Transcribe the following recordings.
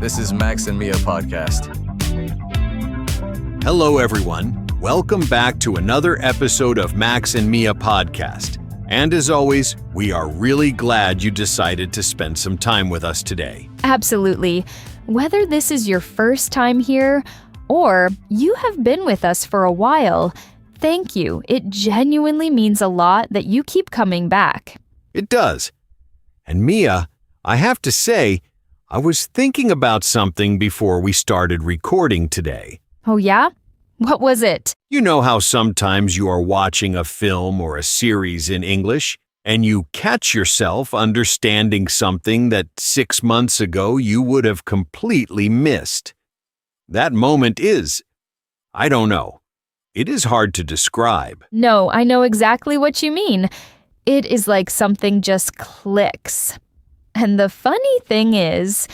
This is Max and Mia podcast. Hello, everyone. Welcome back to another episode of Max and Mia podcast. And as always, we are really glad you decided to spend some time with us today. Absolutely. Whether this is your first time here or you have been with us for a while, thank you. It genuinely means a lot that you keep coming back. It does. And Mia, I have to say, I was thinking about something before we started recording today. Oh yeah? What was it? You know how sometimes you are watching a film or a series in English and you catch yourself understanding something that 6 months ago you would have completely missed. That moment is, I don't know. It is hard to describe. No, I know exactly what you mean. It is like something just clicks. And the funny thing is,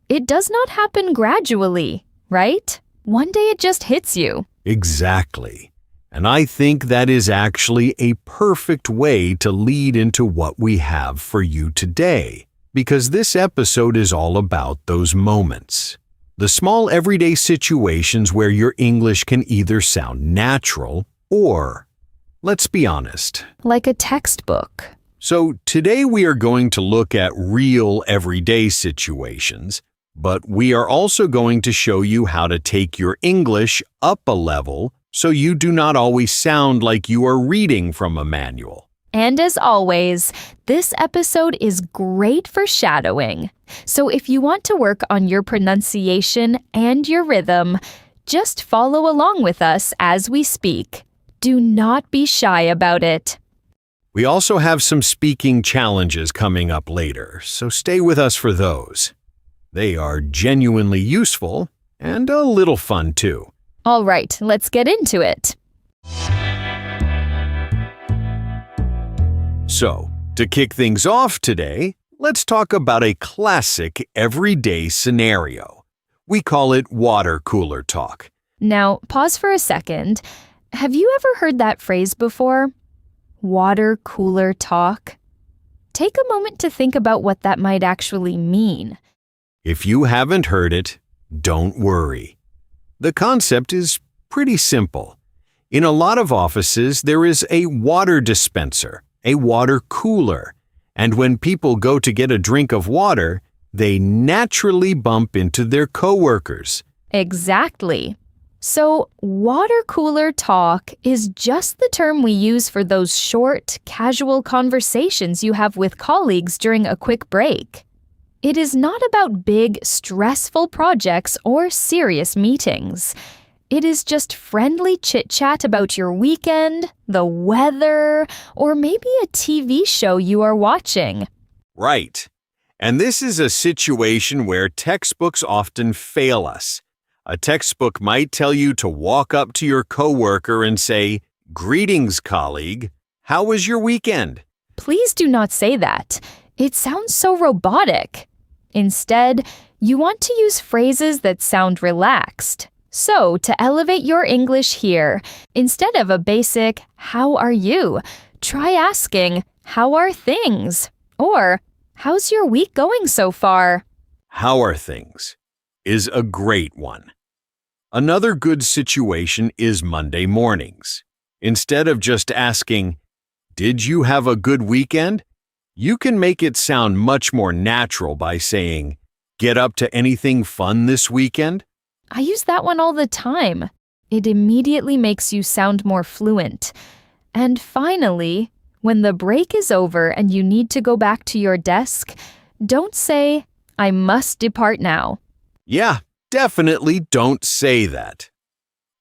it does not happen gradually, right? One day it just hits you. Exactly. And I think that is actually a perfect way to lead into what we have for you today, because this episode is all about those moments. The small everyday situations where your English can either sound natural or, let's be honest, like a textbook. So today we are going to look at real everyday situations, but we are also going to show you how to take your English up a level so you do not always sound like you are reading from a manual. And as always, this episode is great for shadowing. So if you want to work on your pronunciation and your rhythm, just follow along with us as we speak. Do not be shy about it. We also have some speaking challenges coming up later, so stay with us for those. They are genuinely useful and a little fun too. All right, let's get into it. So, to kick things off today, let's talk about a classic everyday scenario. We call it water cooler talk. Now, pause for a second. Have you ever heard that phrase before? Water cooler talk? Take a moment to think about what that might actually mean. If you haven't heard it, don't worry. The concept is pretty simple. In a lot of offices, there is a water dispenser, a water cooler, and when people go to get a drink of water, they naturally bump into their coworkers. Exactly. So, water cooler talk is just the term we use for those short, casual conversations you have with colleagues during a quick break. It is not about big, stressful projects or serious meetings. It is just friendly chit-chat about your weekend, the weather, or maybe a TV show you are watching. Right. And this is a situation where textbooks often fail us. A textbook might tell you to walk up to your coworker and say, "Greetings, colleague. How was your weekend?" Please do not say that. It sounds so robotic. Instead, you want to use phrases that sound relaxed. So, to elevate your English here, instead of a basic, "How are you?" try asking, "How are things?" Or, "How's your week going so far?" How are things is a great one. Another good situation is Monday mornings. Instead of just asking, "Did you have a good weekend?" you can make it sound much more natural by saying, "Get up to anything fun this weekend?" I use that one all the time. It immediately makes you sound more fluent. And finally, when the break is over and you need to go back to your desk, don't say, "I must depart now." Yeah, definitely don't say that.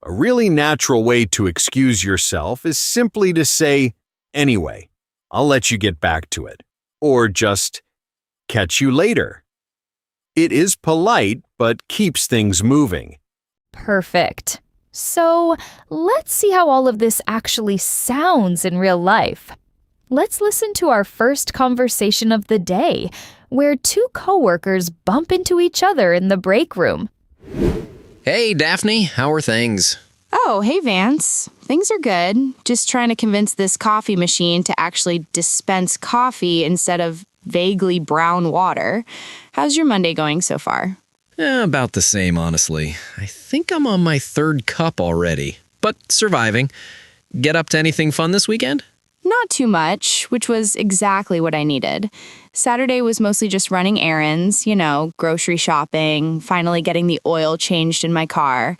A really natural way to excuse yourself is simply to say, "Anyway, I'll let you get back to it," or just, "Catch you later." It is polite, but keeps things moving. Perfect. So, let's see how all of this actually sounds in real life. Let's listen to our first conversation of the day, where two coworkers bump into each other in the break room. Hey, Daphne, how are things? Oh, hey, Vance. Things are good. Just trying to convince this coffee machine to actually dispense coffee instead of vaguely brown water. How's your Monday going so far? About the same, honestly. I think I'm on my third cup already, but surviving. Get up to anything fun this weekend? Not too much, which was exactly what I needed. Saturday was mostly just running errands, grocery shopping, finally getting the oil changed in my car.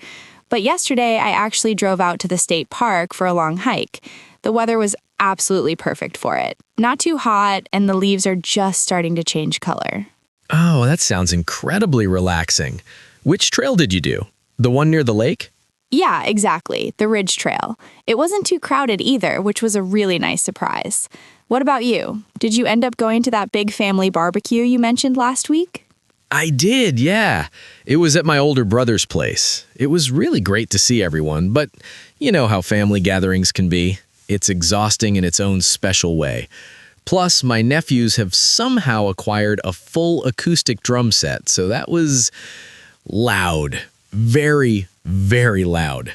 But yesterday, I actually drove out to the state park for a long hike. The weather was absolutely perfect for it. Not too hot, and the leaves are just starting to change color. Oh, that sounds incredibly relaxing. Which trail did you do? The one near the lake? Yeah, exactly. The Ridge Trail. It wasn't too crowded either, which was a really nice surprise. What about you? Did you end up going to that big family barbecue you mentioned last week? I did, yeah. It was at my older brother's place. It was really great to see everyone, but you know how family gatherings can be. It's exhausting in its own special way. Plus, my nephews have somehow acquired a full acoustic drum set, so that was loud. Very, very loud.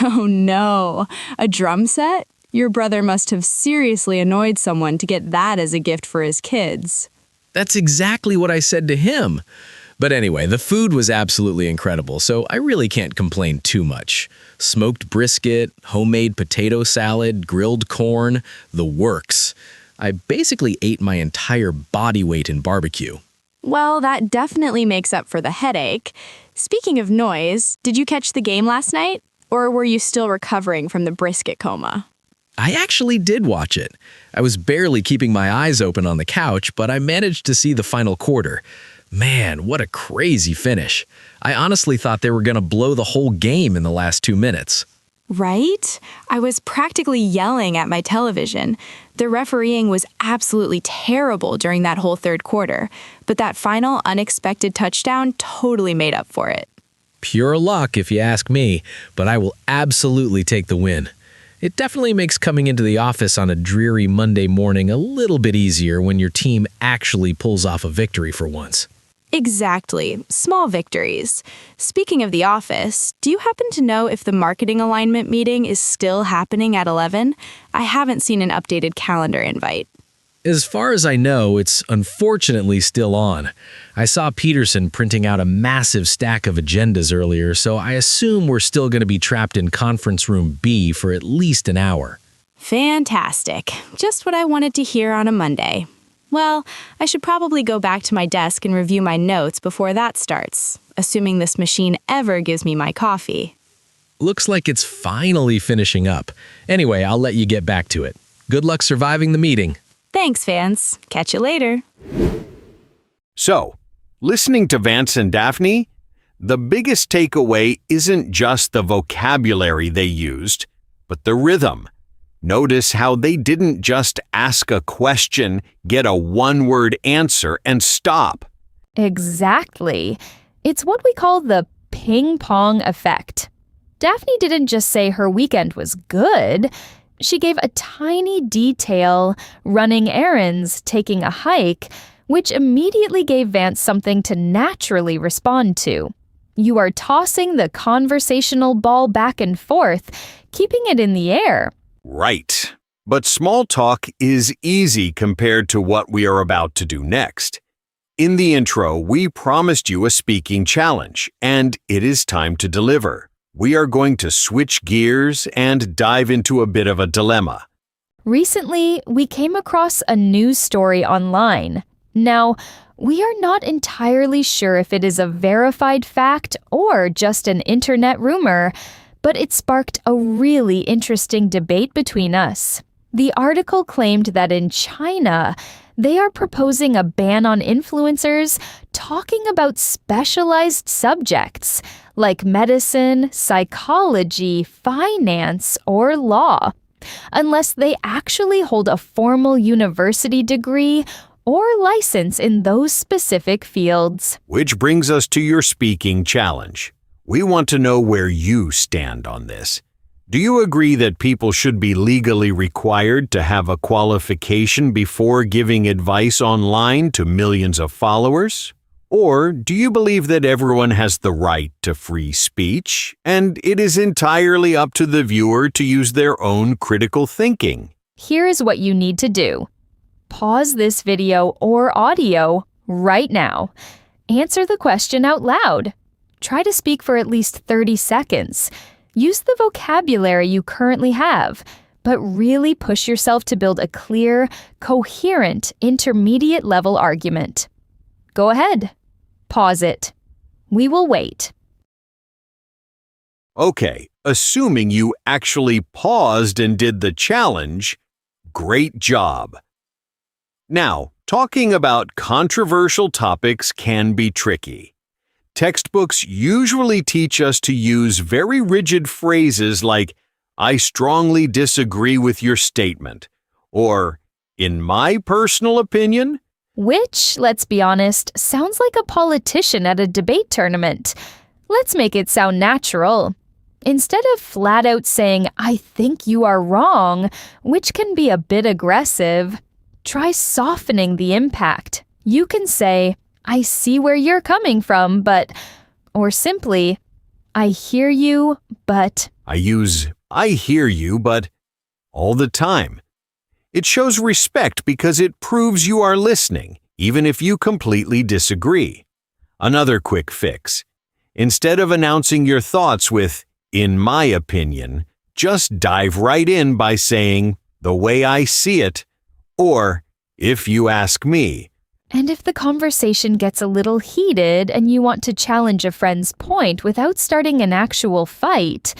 Oh no, a drum set? Your brother must have seriously annoyed someone to get that as a gift for his kids. That's exactly what I said to him. But anyway, the food was absolutely incredible, so I really can't complain too much. Smoked brisket, homemade potato salad, grilled corn, the works. I basically ate my entire body weight in barbecue. Well, that definitely makes up for the headache. Speaking of noise, did you catch the game last night? Or were you still recovering from the brisket coma? I actually did watch it. I was barely keeping my eyes open on the couch, but I managed to see the final quarter. Man, what a crazy finish. I honestly thought they were going to blow the whole game in the last 2 minutes. Right? I was practically yelling at my television. The refereeing was absolutely terrible during that whole third quarter, but that final unexpected touchdown totally made up for it. Pure luck, if you ask me, but I will absolutely take the win. It definitely makes coming into the office on a dreary Monday morning a little bit easier when your team actually pulls off a victory for once. Exactly. Small victories. Speaking of the office, do you happen to know if the marketing alignment meeting is still happening at 11? I haven't seen an updated calendar invite. As far as I know, it's unfortunately still on. I saw Peterson printing out a massive stack of agendas earlier, so I assume we're still going to be trapped in conference room B for at least an hour. Fantastic. Just what I wanted to hear on a Monday. Well, I should probably go back to my desk and review my notes before that starts, assuming this machine ever gives me my coffee. Looks like it's finally finishing up. Anyway, I'll let you get back to it. Good luck surviving the meeting. Thanks, Vance. Catch you later. So, listening to Vance and Daphne, the biggest takeaway isn't just the vocabulary they used, but the rhythm. Notice how they didn't just ask a question, get a one-word answer, and stop. Exactly. It's what we call the ping-pong effect. Daphne didn't just say her weekend was good. She gave a tiny detail, running errands, taking a hike, which immediately gave Vance something to naturally respond to. You are tossing the conversational ball back and forth, keeping it in the air. Right. But small talk is easy compared to what we are about to do next. In the intro, we promised you a speaking challenge, and it is time to deliver. We are going to switch gears and dive into a bit of a dilemma. Recently, we came across a news story online. Now, we are not entirely sure if it is a verified fact or just an internet rumor, but it sparked a really interesting debate between us. The article claimed that in China, they are proposing a ban on influencers talking about specialized subjects like medicine, psychology, finance, or law, unless they actually hold a formal university degree or license in those specific fields. Which brings us to your speaking challenge. We want to know where you stand on this. Do you agree that people should be legally required to have a qualification before giving advice online to millions of followers? Or do you believe that everyone has the right to free speech, and it is entirely up to the viewer to use their own critical thinking? Here is what you need to do. Pause this video or audio right now. Answer the question out loud. Try to speak for at least 30 seconds. Use the vocabulary you currently have, but really push yourself to build a clear, coherent, intermediate-level argument. Go ahead. Pause it. We will wait. Okay, assuming you actually paused and did the challenge, great job. Now, talking about controversial topics can be tricky. Textbooks usually teach us to use very rigid phrases like, "I strongly disagree with your statement," or, "in my personal opinion," Which, let's be honest, sounds like a politician at a debate tournament. Let's make it sound natural. Instead of flat out saying, "I think you are wrong," which can be a bit aggressive, try softening the impact. You can say, "I see where you're coming from, but," or simply, "I hear you, but." I use "I hear you, but" all the time. It shows respect because it proves you are listening, even if you completely disagree. Another quick fix. Instead of announcing your thoughts with, "in my opinion," just dive right in by saying, "the way I see it," or, "if you ask me." And if the conversation gets a little heated and you want to challenge a friend's point without starting an actual fight,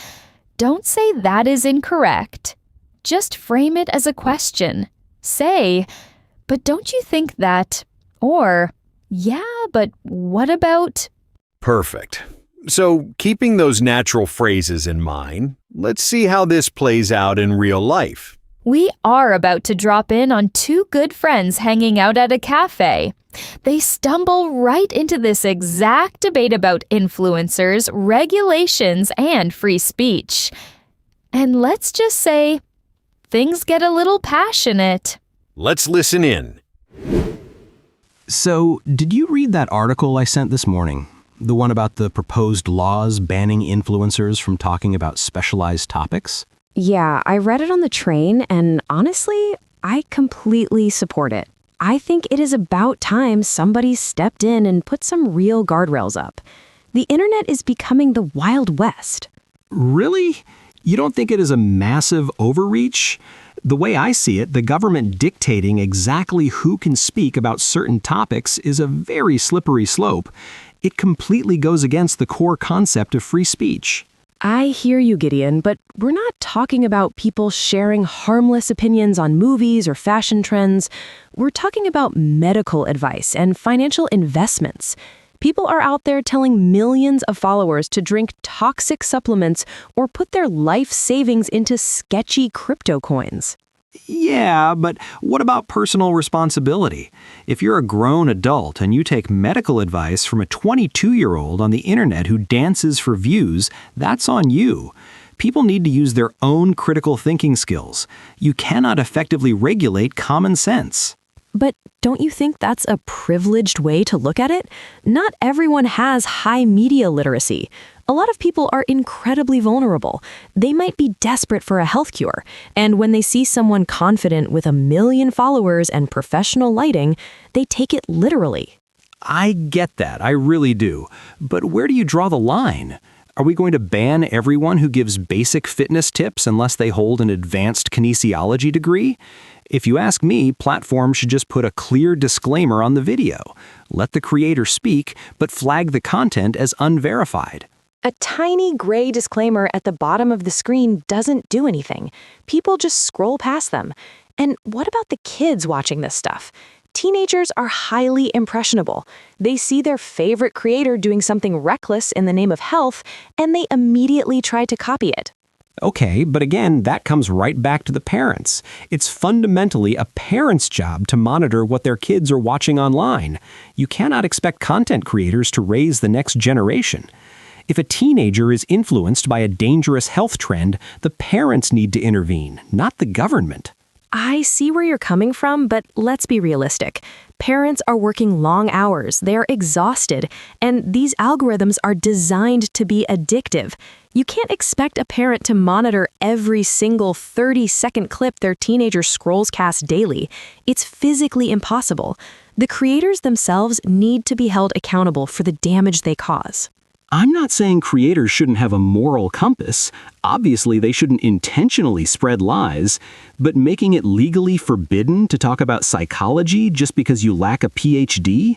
don't say that is incorrect. Just frame it as a question. Say, "But don't you think that?" Or, "Yeah, but what about?" Perfect. So, keeping those natural phrases in mind, let's see how this plays out in real life. We are about to drop in on two good friends hanging out at a cafe. They stumble right into this exact debate about influencers, regulations, and free speech. And let's just say, things get a little passionate. Let's listen in. So, did you read that article I sent this morning? The one about the proposed laws banning influencers from talking about specialized topics? Yeah, I read it on the train, and honestly, I completely support it. I think it is about time somebody stepped in and put some real guardrails up. The internet is becoming the Wild West. Really? You don't think it is a massive overreach? The way I see it, the government dictating exactly who can speak about certain topics is a very slippery slope. It completely goes against the core concept of free speech. I hear you, Gideon, but we're not talking about people sharing harmless opinions on movies or fashion trends. We're talking about medical advice and financial investments. People are out there telling millions of followers to drink toxic supplements or put their life savings into sketchy crypto coins. Yeah, but what about personal responsibility? If you're a grown adult and you take medical advice from a 22-year-old on the internet who dances for views, that's on you. People need to use their own critical thinking skills. You cannot effectively regulate common sense. But don't you think that's a privileged way to look at it? Not everyone has high media literacy. A lot of people are incredibly vulnerable. They might be desperate for a health cure, and when they see someone confident with 1 million followers and professional lighting, they take it literally. I get that, I really do. But where do you draw the line? Are we going to ban everyone who gives basic fitness tips unless they hold an advanced kinesiology degree? If you ask me, platforms should just put a clear disclaimer on the video. Let the creator speak, but flag the content as unverified. A tiny gray disclaimer at the bottom of the screen doesn't do anything. People just scroll past them. And what about the kids watching this stuff? Teenagers are highly impressionable. They see their favorite creator doing something reckless in the name of health, and they immediately try to copy it. Okay, but again, that comes right back to the parents. It's fundamentally a parent's job to monitor what their kids are watching online. You cannot expect content creators to raise the next generation. If a teenager is influenced by a dangerous health trend, the parents need to intervene, not the government. I see where you're coming from, but let's be realistic. Parents are working long hours, they're exhausted, and these algorithms are designed to be addictive. You can't expect a parent to monitor every single 30-second clip their teenager scrolls past daily. It's physically impossible. The creators themselves need to be held accountable for the damage they cause. I'm not saying creators shouldn't have a moral compass. Obviously, they shouldn't intentionally spread lies, but making it legally forbidden to talk about psychology just because you lack a PhD?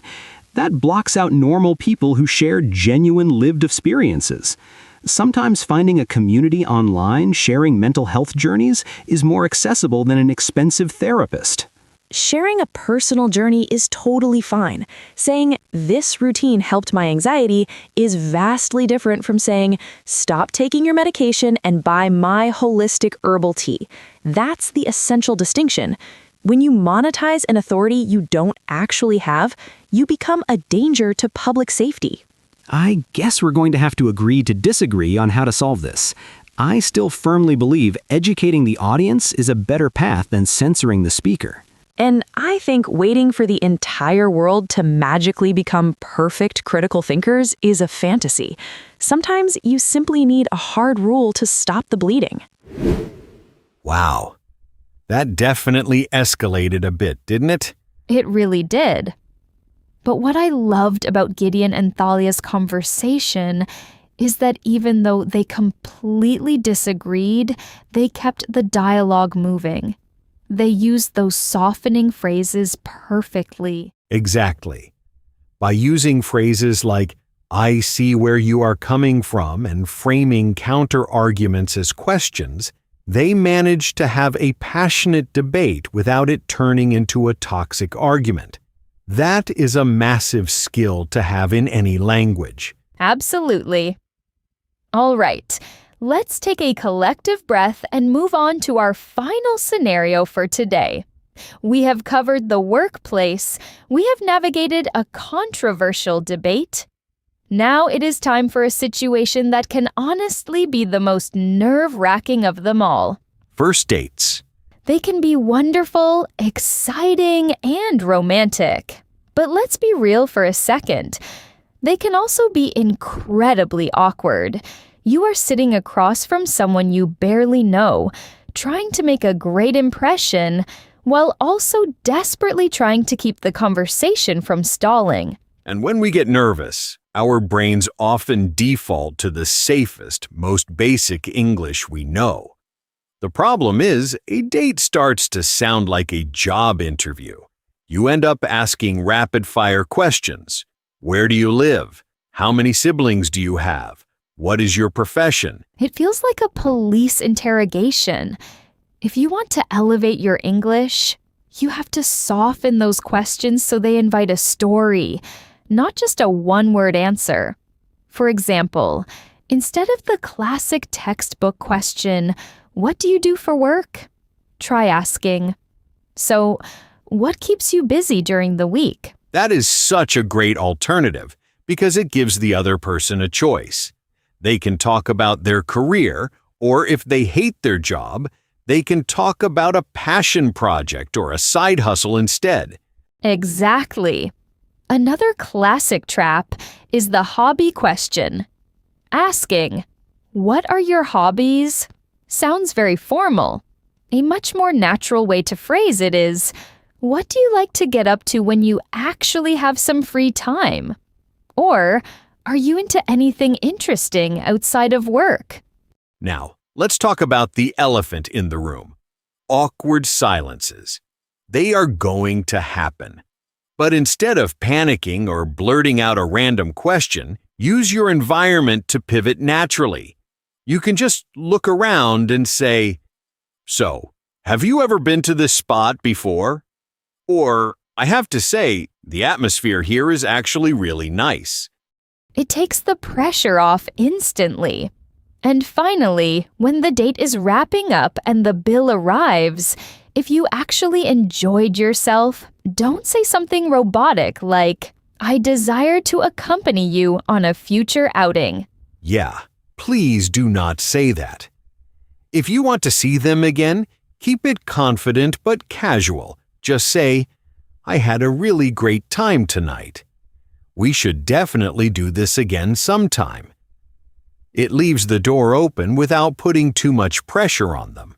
That blocks out normal people who share genuine lived experiences. Sometimes finding a community online sharing mental health journeys is more accessible than an expensive therapist. Sharing a personal journey is totally fine. Saying, "This routine helped my anxiety," is vastly different from saying, "Stop taking your medication and buy my holistic herbal tea." That's the essential distinction. When you monetize an authority you don't actually have, you become a danger to public safety. I guess we're going to have to agree to disagree on how to solve this. I still firmly believe educating the audience is a better path than censoring the speaker. And I think waiting for the entire world to magically become perfect critical thinkers is a fantasy. Sometimes you simply need a hard rule to stop the bleeding. Wow. That definitely escalated a bit, didn't it? It really did. But what I loved about Gideon and Thalia's conversation is that even though they completely disagreed, they kept the dialogue moving. They used those softening phrases perfectly. Exactly. By using phrases like, "I see where you are coming from," and framing counter-arguments as questions, they managed to have a passionate debate without it turning into a toxic argument. That is a massive skill to have in any language. Absolutely. All right, let's take a collective breath and move on to our final scenario for today. We have covered the workplace. We have navigated a controversial debate. Now it is time for a situation that can honestly be the most nerve-wracking of them all. First dates. They can be wonderful, exciting, and romantic. But let's be real for a second. They can also be incredibly awkward. You are sitting across from someone you barely know, trying to make a great impression, while also desperately trying to keep the conversation from stalling. And when we get nervous, our brains often default to the safest, most basic English we know. The problem is, a date starts to sound like a job interview. You end up asking rapid-fire questions. Where do you live? How many siblings do you have? What is your profession? It feels like a police interrogation. If you want to elevate your English, you have to soften those questions so they invite a story, not just a one-word answer. For example, instead of the classic textbook question, "What do you do for work?" try asking, "So, what keeps you busy during the week?" That is such a great alternative because it gives the other person a choice. They can talk about their career, or if they hate their job, they can talk about a passion project or a side hustle instead. Exactly. Another classic trap is the hobby question. Asking, "What are your hobbies?" sounds very formal. A much more natural way to phrase it is, "What do you like to get up to when you actually have some free time?" Or, "Are you into anything interesting outside of work?" Now, let's talk about the elephant in the room. Awkward silences. They are going to happen. But instead of panicking or blurting out a random question, use your environment to pivot naturally. You can just look around and say, "So, have you ever been to this spot before?" Or, "I have to say, the atmosphere here is actually really nice." It takes the pressure off instantly. And finally, when the date is wrapping up and the bill arrives, if you actually enjoyed yourself, don't say something robotic like, "I desire to accompany you on a future outing." Yeah, please do not say that. If you want to see them again, keep it confident but casual. Just say, "I had a really great time tonight. We should definitely do this again sometime." It leaves the door open without putting too much pressure on them.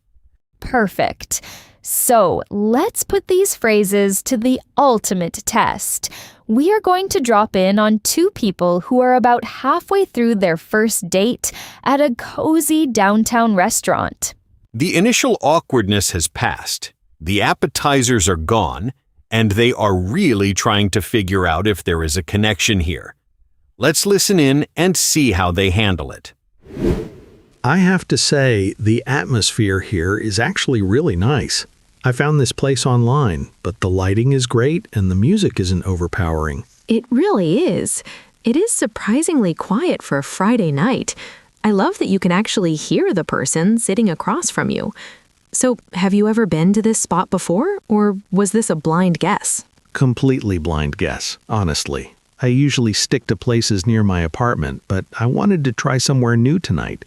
Perfect. So let's put these phrases to the ultimate test. We are going to drop in on two people who are about halfway through their first date at a cozy downtown restaurant. The initial awkwardness has passed, the appetizers are gone, and they are really trying to figure out if there is a connection here. Let's listen in and see how they handle it. I have to say, the atmosphere here is actually really nice. I found this place online, but the lighting is great and the music isn't overpowering. It really is. It is surprisingly quiet for a Friday night. I love that you can actually hear the person sitting across from you. So, have you ever been to this spot before, or was this a blind guess? Completely blind guess, honestly. I usually stick to places near my apartment, but I wanted to try somewhere new tonight.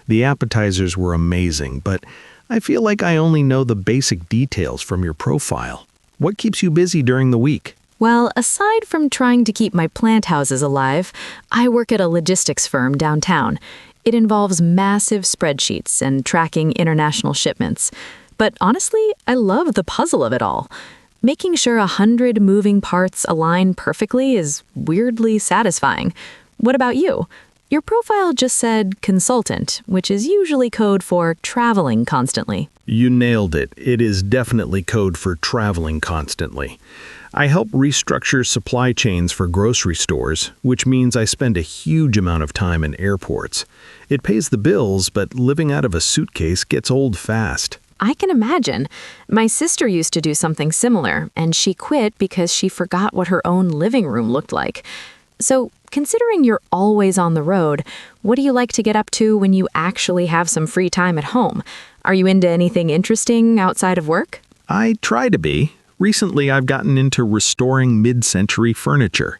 The appetizers were amazing, but I feel like I only know the basic details from your profile. What keeps you busy during the week? Well, aside from trying to keep my plant houses alive, I work at a logistics firm downtown. It involves massive spreadsheets and tracking international shipments. But honestly, I love the puzzle of it all. Making sure 100 moving parts align perfectly is weirdly satisfying. What about you? Your profile just said consultant, which is usually code for traveling constantly. You nailed it. It is definitely code for traveling constantly. I help restructure supply chains for grocery stores, which means I spend a huge amount of time in airports. It pays the bills, but living out of a suitcase gets old fast. I can imagine. My sister used to do something similar, and she quit because she forgot what her own living room looked like. So, considering you're always on the road, what do you like to get up to when you actually have some free time at home? Are you into anything interesting outside of work? I try to be. Recently, I've gotten into restoring mid-century furniture.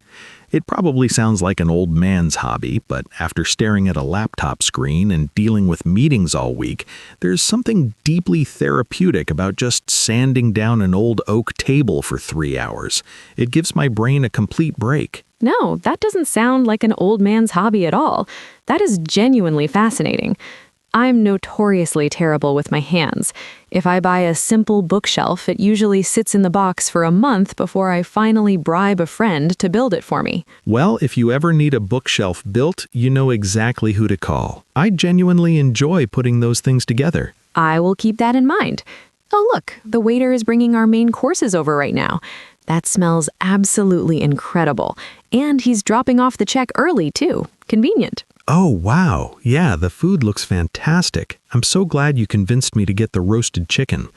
It probably sounds like an old man's hobby, but after staring at a laptop screen and dealing with meetings all week, there's something deeply therapeutic about just sanding down an old oak table for 3 hours. It gives my brain a complete break. No, that doesn't sound like an old man's hobby at all. That is genuinely fascinating. I'm notoriously terrible with my hands. If I buy a simple bookshelf, it usually sits in the box for a month before I finally bribe a friend to build it for me. Well, if you ever need a bookshelf built, you know exactly who to call. I genuinely enjoy putting those things together. I will keep that in mind. Oh, look, the waiter is bringing our main courses over right now. That smells absolutely incredible. And he's dropping off the check early, too. Convenient. Oh, wow. Yeah, the food looks fantastic. I'm so glad you convinced me to get the roasted chicken.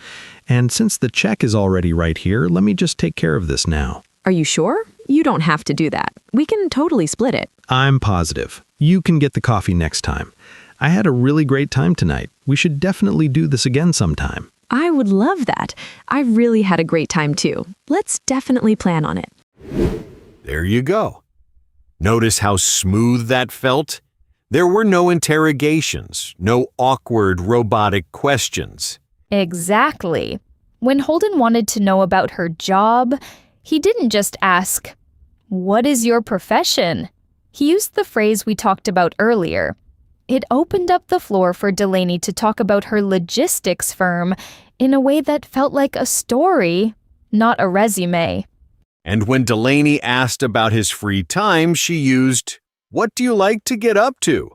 And since the check is already right here, let me just take care of this now. Are you sure? You don't have to do that. We can totally split it. I'm positive. You can get the coffee next time. I had a really great time tonight. We should definitely do this again sometime. I would love that. I really had a great time, too. Let's definitely plan on it. There you go. Notice how smooth that felt? There were no interrogations, no awkward robotic questions. Exactly. When Holden wanted to know about her job, he didn't just ask, "What is your profession?" He used the phrase we talked about earlier. It opened up the floor for Delaney to talk about her logistics firm in a way that felt like a story, not a resume. And when Delaney asked about his free time, she used, "What do you like to get up to?"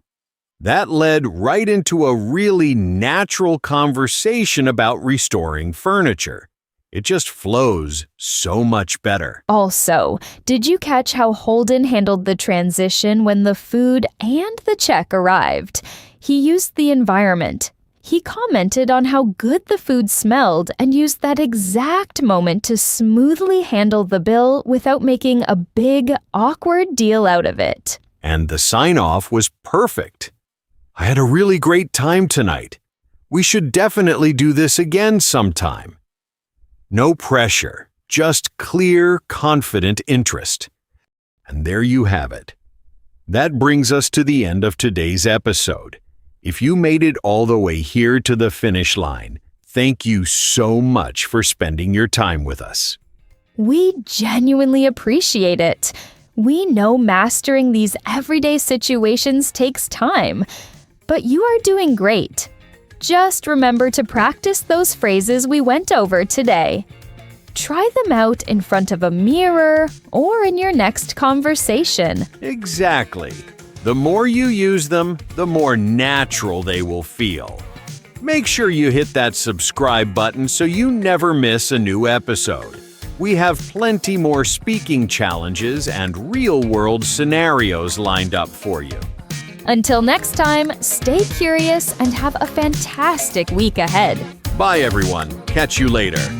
That led right into a really natural conversation about restoring furniture. It just flows so much better. Also, did you catch how Holden handled the transition when the food and the check arrived? He used the environment. He commented on how good the food smelled and used that exact moment to smoothly handle the bill without making a big, awkward deal out of it. And the sign-off was perfect. "I had a really great time tonight. We should definitely do this again sometime." No pressure, just clear, confident interest. And there you have it. That brings us to the end of today's episode. If you made it all the way here to the finish line, thank you so much for spending your time with us. We genuinely appreciate it. We know mastering these everyday situations takes time, but you are doing great. Just remember to practice those phrases we went over today. Try them out in front of a mirror or in your next conversation. Exactly. The more you use them, the more natural they will feel. Make sure you hit that subscribe button so you never miss a new episode. We have plenty more speaking challenges and real-world scenarios lined up for you. Until next time, stay curious and have a fantastic week ahead. Bye, everyone. Catch you later.